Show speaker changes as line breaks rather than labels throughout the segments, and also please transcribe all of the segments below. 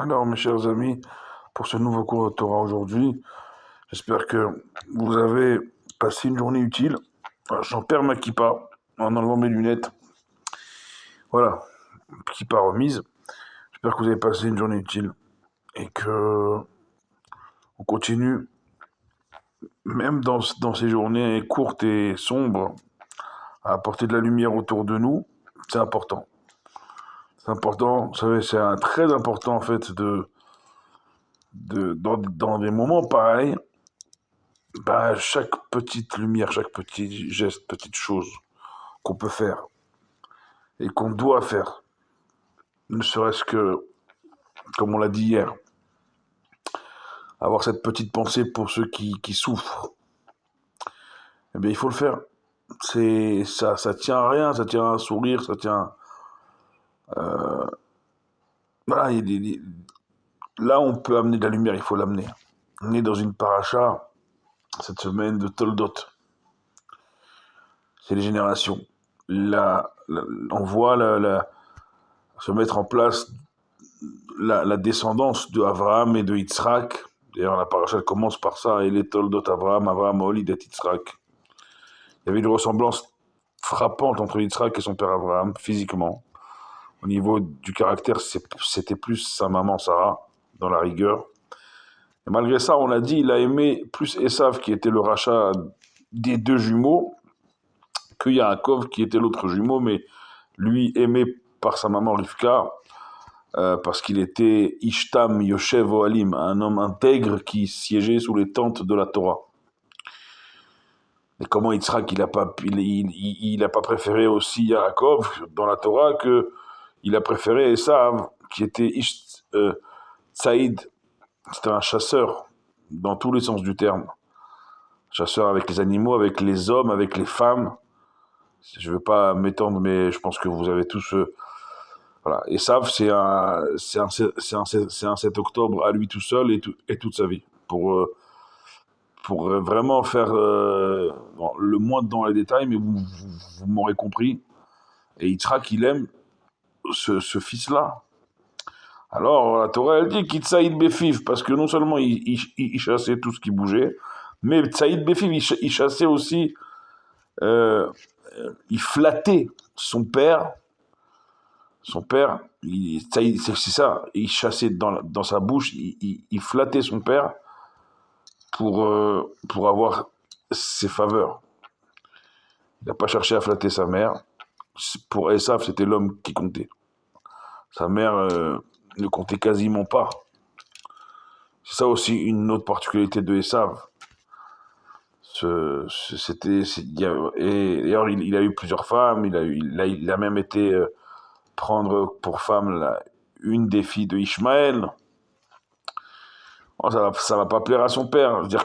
Alors, mes chers amis, pour ce nouveau cours de Torah aujourd'hui, j'espère que vous avez passé une journée utile. J'en perds ma kippa en enlevant mes lunettes. Voilà, kippa remise. J'espère que vous avez passé une journée utile et que on continue, même dans ces journées courtes et sombres, à apporter de la lumière autour de nous. C'est important. C'est important, vous savez, très important en fait dans des moments pareils. Bah, chaque petite lumière, chaque petit geste, petite chose qu'on peut faire et qu'on doit faire, ne serait-ce que, comme on l'a dit hier, avoir cette petite pensée pour ceux qui souffrent, eh bien, il faut le faire. Ça tient à rien, ça tient à un sourire, ça tient. Voilà, là, on peut amener de la lumière, il faut l'amener. On est dans une paracha cette semaine de Toldot. C'est les générations. On voit se mettre en place la descendance de Abraham et de Yitzhak. D'ailleurs, la paracha commence par ça, et les Toldot Abraham, Abraham Olid et Yitzhak. Il y avait une ressemblance frappante entre Yitzhak et son père Abraham, physiquement. Au niveau du caractère, c'était plus sa maman Sarah, dans la rigueur. Et malgré ça, on l'a dit, il a aimé plus Esav, qui était le rachat des deux jumeaux, que Yaakov, qui était l'autre jumeau, mais lui aimé par sa maman Rivka, parce qu'il était Ishtam Yoshev Ohalim, un homme intègre qui siégeait sous les tentes de la Torah. Et comment Yitzhak, il a pas préféré aussi Yaakov dans la Torah, que il a préféré Esav, qui était Tsaïd, c'était un chasseur, dans tous les sens du terme. Chasseur avec les animaux, avec les hommes, avec les femmes. Je ne veux pas m'étendre, mais je pense que vous avez tous... voilà. Esav, c'est un 7 octobre à lui tout seul et toute sa vie. Pour vraiment faire bon, le moins dans les détails, mais vous m'aurez compris. Et Yitzhak, il aime ce fils-là. Alors, la Torah, elle dit qu'Itzaïd Befiv, parce que non seulement il chassait tout ce qui bougeait, mais Tzaïd Befiv, il chassait aussi, euh, il flattait son père. Son père, c'est ça, il chassait dans sa bouche, il flattait son père pour avoir ses faveurs. Il n'a pas cherché à flatter sa mère. Pour Esav, c'était l'homme qui comptait. Sa mère ne comptait quasiment pas. C'est ça aussi une autre particularité de Esav. Et d'ailleurs, il a eu plusieurs femmes. Il a même été prendre pour femme une des filles de Ishmaël. Oh, ça va pas plaire à son père. Je veux dire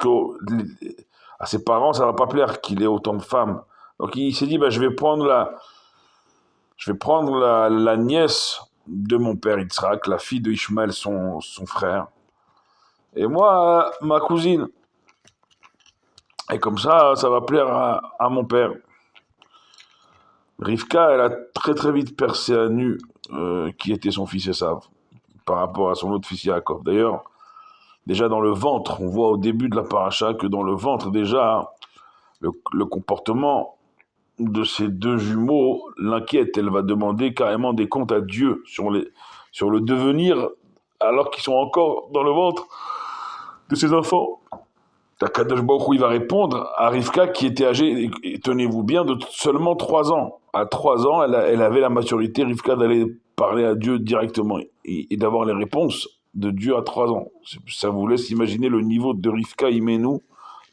à ses parents, ça va pas plaire qu'il ait autant de femmes. Donc il s'est dit, bah, je vais prendre la nièce de mon père Yitzhak, la fille de Ishmaël, son frère. Et moi, ma cousine. Et comme ça va plaire à mon père. Rivka, elle a très très vite percé à nu qui était son fils Esav par rapport à son autre fils Yaakov. D'ailleurs, déjà dans le ventre, on voit au début de la paracha que dans le ventre déjà, le comportement de ces deux jumeaux l'inquiète. Elle va demander carrément des comptes à Dieu sur le devenir alors qu'ils sont encore dans le ventre de ses enfants. Kadosh Baruch Hu, il va répondre à Rivka qui était âgée, et tenez-vous bien, de seulement 3 ans. À 3 ans, elle avait la maturité, Rivka, d'aller parler à Dieu directement et d'avoir les réponses de Dieu à 3 ans. Ça vous laisse imaginer le niveau de Rivka Imenu,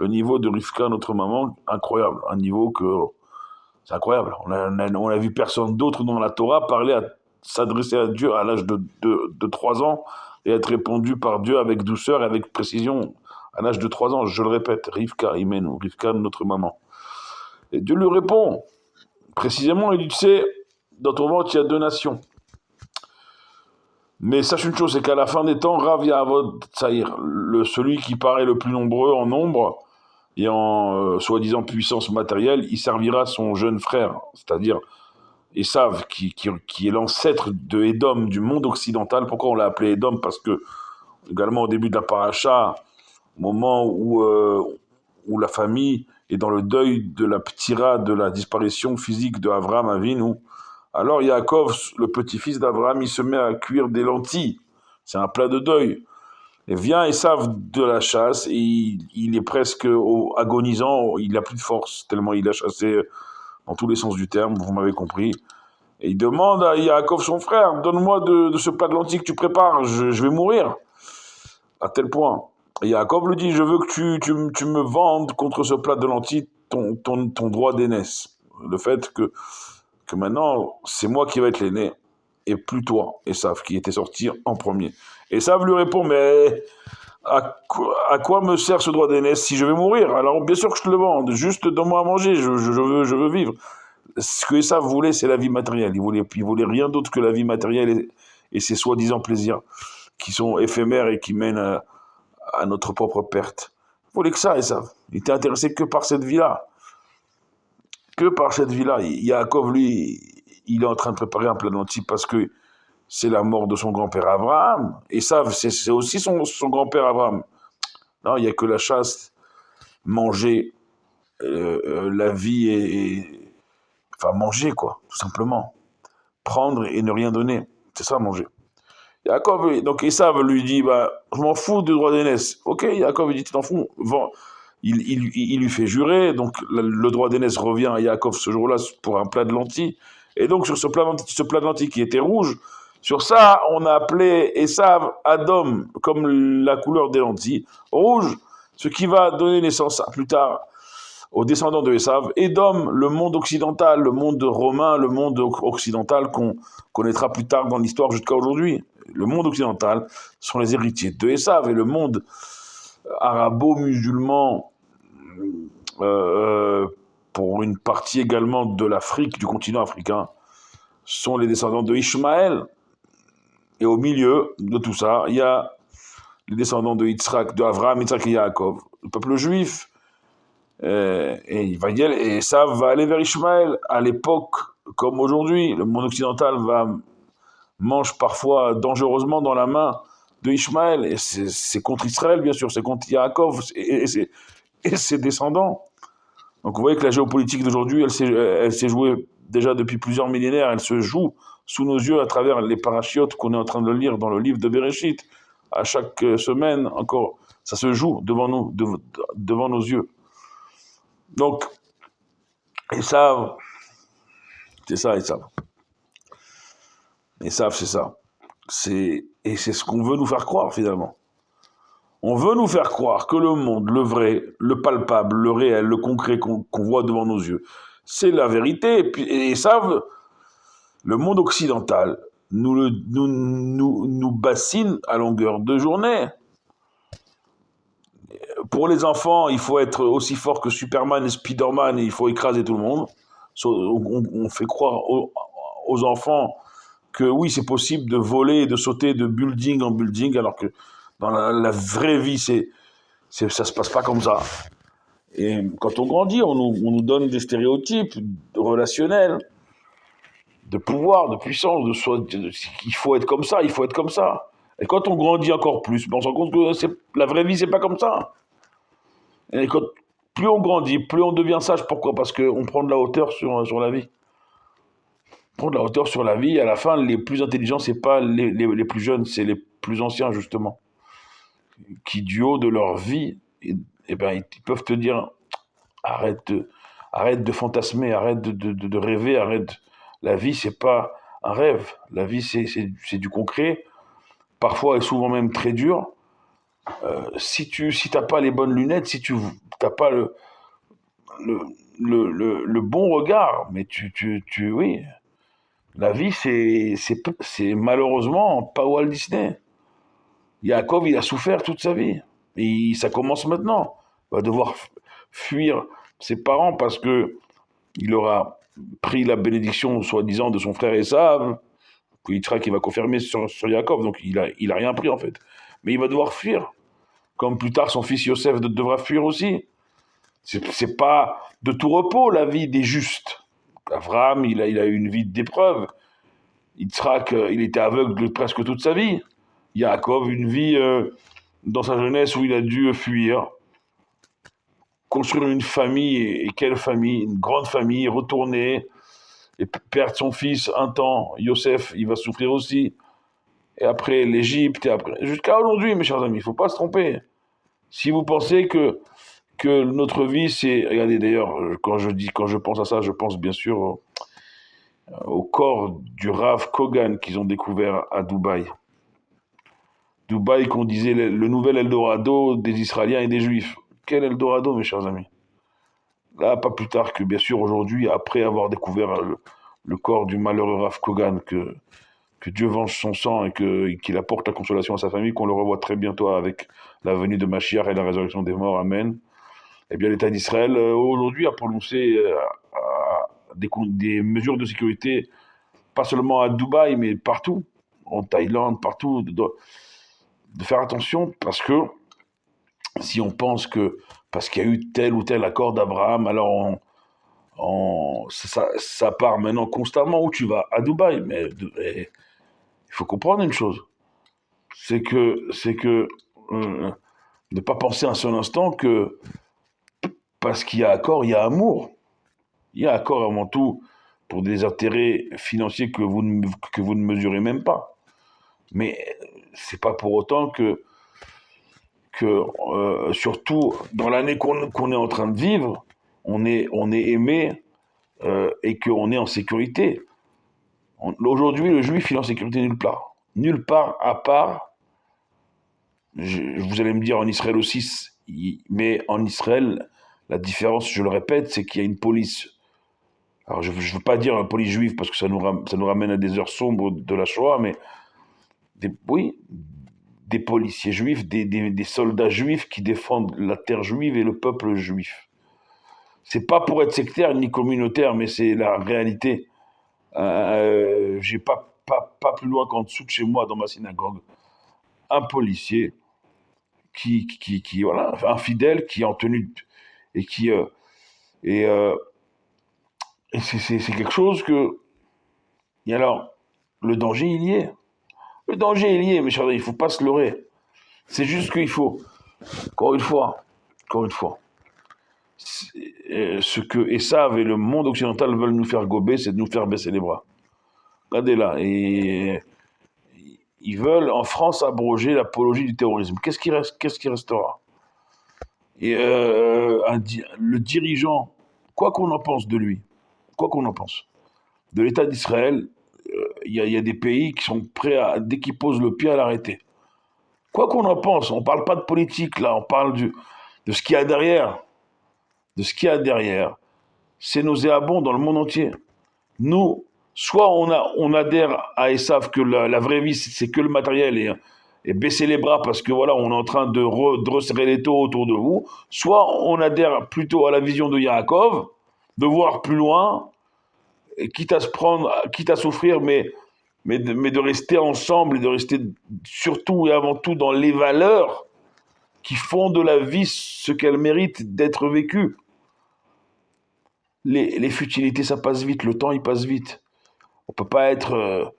le niveau de Rivka, notre maman, incroyable. Un niveau que... C'est incroyable. On a vu personne d'autre dans la Torah s'adresser à Dieu à l'âge de 3 ans et être répondu par Dieu avec douceur et avec précision à l'âge de 3 ans. Je le répète, Rivka Imenu, Rivka, notre maman. Et Dieu lui répond, précisément, il dit, tu sais, dans ton ventre, il y a 2 nations. Mais sache une chose, c'est qu'à la fin des temps, Rav Yahavod Tsaïr, celui qui paraît le plus nombreux en nombre et en soi-disant puissance matérielle, il servira son jeune frère, c'est-à-dire Esav, qui est l'ancêtre de Édom, du monde occidental. Pourquoi on l'a appelé Édom? Parce que, également au début de la paracha, au moment où la famille est dans le deuil de la ptira, de la disparition physique de Avraham Avinu, alors Yaakov, le petit-fils d'Avraham, il se met à cuire des lentilles. C'est un plat de deuil. Et vient Esav de la chasse, et il est presque agonisant, il n'a plus de force, tellement il a chassé dans tous les sens du terme, vous m'avez compris. Et il demande à Yaakov, son frère, donne-moi de ce plat de lentilles que tu prépares, je vais mourir. À tel point. Et Yaakov lui dit, je veux que tu me vendes contre ce plat de lentilles ton droit d'aînesse. Le fait que maintenant, c'est moi qui vais être l'aîné, et plus toi, Esav, qui était sorti en premier. Esav lui répond, mais à quoi me sert ce droit d'aînesse si je vais mourir? Alors bien sûr que je te le vende, juste donne-moi à manger, je veux vivre. Ce que Esav voulait, c'est la vie matérielle. Il voulait rien d'autre que la vie matérielle et ses soi-disant plaisirs qui sont éphémères et qui mènent à notre propre perte. Il voulait que ça, Esav. Il était intéressé que par cette vie-là. Que par cette vie-là. Yaakov, lui, il est en train de préparer un plat de lentilles parce que c'est la mort de son grand-père Abraham. Esav, c'est aussi son grand-père Abraham. Non, il n'y a que la chasse, manger, la vie enfin, manger, quoi, tout simplement. Prendre et ne rien donner. C'est ça, manger. Yaakov, donc Esav lui dit, bah, je m'en fous du droit d'aînesse. Ok, Yaakov lui dit, tu t'en fous. Il lui fait jurer, donc le droit d'aînesse revient à Yaakov ce jour-là pour un plat de lentilles. Et donc sur ce plat de lentilles qui était rouge, sur ça, on a appelé Esav Adom, comme la couleur des lentilles, rouge, ce qui va donner naissance plus tard aux descendants de Esav. Édom, le monde occidental, le monde romain, le monde occidental qu'on connaîtra plus tard dans l'histoire jusqu'à aujourd'hui. Le monde occidental sont les héritiers de Esav, et le monde arabo-musulman, pour une partie également de l'Afrique, du continent africain, sont les descendants de Ishmaël. Et au milieu de tout ça, il y a les descendants de Yitzhak, de Avraham, Yitzhak et Yaakov. Le peuple juif, et ça va aller vers Ishmaël. À l'époque, comme aujourd'hui, le monde occidental mange parfois dangereusement dans la main de Ishmaël. Et c'est contre Israël, bien sûr, c'est contre Yaakov et ses descendants. Donc vous voyez que la géopolitique d'aujourd'hui, elle s'est jouée déjà depuis plusieurs millénaires, elle se joue sous nos yeux à travers les parachiotes qu'on est en train de lire dans le livre de Bereshit. À chaque semaine, encore, ça se joue devant nous, devant nos yeux. Donc, Esav, c'est ça, Esav. Esav, c'est ça. Et c'est ce qu'on veut nous faire croire, finalement. On veut nous faire croire que le monde, le vrai, le palpable, le réel, le concret qu'on voit devant nos yeux, c'est la vérité. Et Esav, le monde occidental, nous bassine à longueur de journée. Pour les enfants, il faut être aussi fort que Superman et Spider-Man et il faut écraser tout le monde. On fait croire aux enfants que oui, c'est possible de voler et de sauter de building en building, alors que dans la vraie vie, ça se passe pas comme ça. Et quand on grandit, on nous donne des stéréotypes relationnels, de pouvoir, de puissance, il faut être comme ça, il faut être comme ça. Et quand on grandit encore plus, on se rend compte que la vraie vie, c'est pas comme ça. Et plus on grandit, plus on devient sage. Pourquoi? Parce qu'on prend de la hauteur sur la vie. On prend de la hauteur sur la vie. À la fin, les plus intelligents, c'est pas les plus jeunes, c'est les plus anciens, justement. Qui, du haut de leur vie, ben, ils peuvent te dire arrête de fantasmer, arrête de rêver, arrête. La vie, c'est pas un rêve. La vie, c'est du concret. Parfois et souvent même très dur. Si t'as pas les bonnes lunettes, si tu t'as pas le bon regard, mais oui, la vie c'est malheureusement pas Walt Disney. Yaakov, il a souffert toute sa vie, et ça commence maintenant. Il va devoir fuir ses parents parce que il aura pris la bénédiction soi-disant de son frère Esav, puis Yitzhak qui va confirmer sur Yaakov, donc il a rien pris en fait. Mais il va devoir fuir. Comme plus tard son fils Yosef devra fuir aussi. C'est pas de tout repos la vie des justes. Abraham, il a eu une vie d'épreuve. Yitzhak, il était aveugle presque toute sa vie. Yaakov, une vie dans sa jeunesse où il a dû fuir, construire une famille, et quelle famille, une grande famille, retourner, et perdre son fils un temps. Yosef, il va souffrir aussi. Et après l'Égypte, et après. Jusqu'à aujourd'hui, mes chers amis, il ne faut pas se tromper. Si vous pensez que notre vie, c'est. Regardez d'ailleurs, quand je pense à ça, je pense bien sûr au corps du Rav Kogan qu'ils ont découvert à Dubaï. Dubaï, qu'on disait le nouvel Eldorado des Israéliens et des Juifs. Quel Eldorado, mes chers amis. Là, pas plus tard que, bien sûr, aujourd'hui, après avoir découvert le corps du malheureux Rav Kogan, que Dieu venge son sang et qu'il apporte la consolation à sa famille, qu'on le revoit très bientôt avec la venue de Mashiach et la résurrection des morts. Amen. Eh bien, l'État d'Israël, aujourd'hui, a prononcé des mesures de sécurité, pas seulement à Dubaï, mais partout, en Thaïlande, partout, de faire attention, parce que si on pense que parce qu'il y a eu tel ou tel accord d'Abraham, alors ça part maintenant constamment où tu vas à Dubaï. Mais il faut comprendre une chose, c'est que ne pas penser un seul instant que parce qu'il y a accord, il y a amour. Il y a accord avant tout pour des intérêts financiers que vous ne mesurez même pas. Mais c'est pas pour autant que surtout dans l'année qu'on est en train de vivre, on est aimé et qu'on est en sécurité. Aujourd'hui, le juif, il est en sécurité nulle part. Nulle part, à part, vous allez me dire en Israël aussi, mais en Israël, la différence, je le répète, c'est qu'il y a une police. Alors, je ne veux pas dire police juive parce que ça nous ramène à des heures sombres de la Shoah, mais oui, des policiers juifs, des soldats juifs qui défendent la terre juive et le peuple juif. C'est pas pour être sectaire ni communautaire, mais c'est la réalité. J'ai pas plus loin qu'en dessous de chez moi, dans ma synagogue, un policier voilà, un fidèle qui est en tenue et et, euh, et c'est quelque chose que. Et alors, le danger, il y est. Le danger, il y est, mes chers amis, il ne faut pas se leurrer. C'est juste qu'il faut, encore une fois, ce que Esav et le monde occidental veulent nous faire gober, c'est de nous faire baisser les bras. Regardez là, et ils veulent en France abroger l'apologie du terrorisme. Qu'est-ce qui reste, qu'est-ce qui restera? Et le dirigeant, quoi qu'on en pense de lui, quoi qu'on en pense, de l'État d'Israël, il y a des pays qui sont prêts à, dès qu'ils posent le pied, à l'arrêter. Quoi qu'on en pense, on ne parle pas de politique là, on parle de ce qu'il y a derrière. De ce qu'il y a derrière. C'est nauséabond dans le monde entier. Nous, soit on adhère à Esav que la vraie vie, c'est que le matériel et baisser les bras parce que voilà, on est en train de resserrer les taux autour de vous, soit on adhère plutôt à la vision de Yaakov, de voir plus loin, et quitte à souffrir, mais de rester ensemble et de rester surtout et avant tout dans les valeurs qui font de la vie ce qu'elle mérite d'être vécue. Les futilités, ça passe vite, le temps, il passe vite. On peut pas être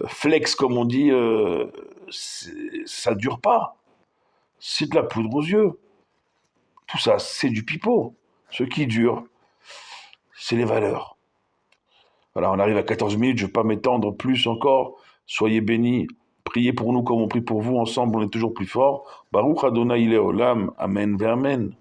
flex, comme on dit, ça dure pas. C'est de la poudre aux yeux. Tout ça, c'est du pipeau. Ce qui dure, c'est les valeurs. Voilà, on arrive à 14 minutes, je ne vais pas m'étendre plus encore. Soyez bénis, priez pour nous comme on prie pour vous. Ensemble, on est toujours plus fort. Baruch Adonai Leolam, Amen, Amen.